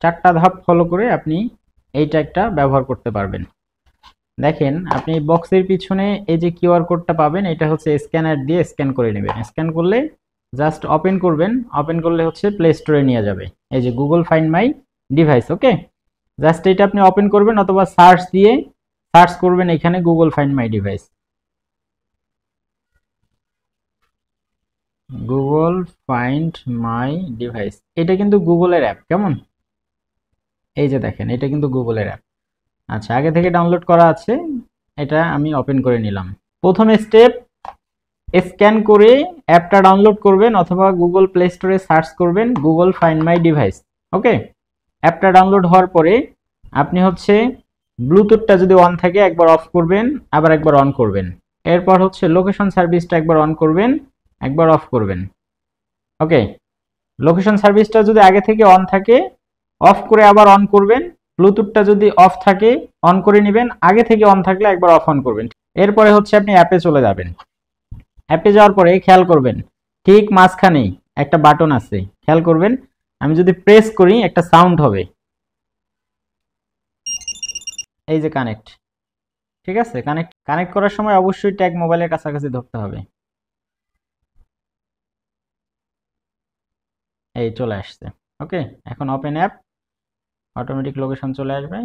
চারটা ধাপ ফলো করে আপনি এইটা একটা ব্যবহার করতে পারবেন। দেখেন আপনি বক্সের পিছনে এই যে কিউআর কোডটা পাবেন, এটা হচ্ছে স্ক্যানার দিয়ে স্ক্যান করে নেবেন। স্ক্যান করলে জাস্ট ওপেন করবেন, ওপেন করলে হচ্ছে প্লে স্টোরে নিয়ে যাবে। এই যে Google find my device, okay. Just এটা আপনি ওপেন করবেন অথবা সার্চ দিয়ে সার্চ করবেন এখানে Google find my device. Google find my device, এটা কিন্তু গুগলের অ্যাপ, কেমন? এই যে দেখেন এটা কিন্তু গুগলের অ্যাপ। আচ্ছা, আগে থেকে ডাউনলোড করা আছে, এটা আমি ওপেন করে নিলাম। প্রথম স্টেপ, স্ক্যান করে অ্যাপটা ডাউনলোড করবেন অথবা গুগল প্লে স্টোরে সার্চ করবেন গুগল ফাইন্ড মাই ডিভাইস, ওকে। অ্যাপটা ডাউনলোড হওয়ার পরে আপনি হচ্ছে ব্লুটুথটা যদি অন থাকে একবার অফ করবেন, আবার একবার অন করবেন। এরপর হচ্ছে লোকেশন সার্ভিসটা একবার অন করবেন, একবার অফ করবেন, ওকে। লোকেশন সার্ভিসটা যদি আগে থেকে অন থাকে অফ করে আবার অন করবেন। ব্লুটুথটা যদি অফ থাকে অন করে নেবেন, আগে থেকে অন থাকলে একবার অফ অন করবেন। এরপরে হচ্ছে আপনি অ্যাপে চলে যাবেন। অ্যাপে যাওয়ার পরে খেয়াল করবেন ঠিক মাঝখানেই একটা বাটন আছে, খেয়াল করবেন। আমি যদি প্রেস করি একটা সাউন্ড হবে, এই যে কানেক্ট। ঠিক আছে, কানেক্ট কানেক্ট করার সময় অবশ্যই ট্যাগ মোবাইলের কাছাকাছি ধরতে হবে। এই চলে আসছে, ওকে। এখন ওপেন অ্যাপ, অটোমেটিক লোকেশন চলে আসবে।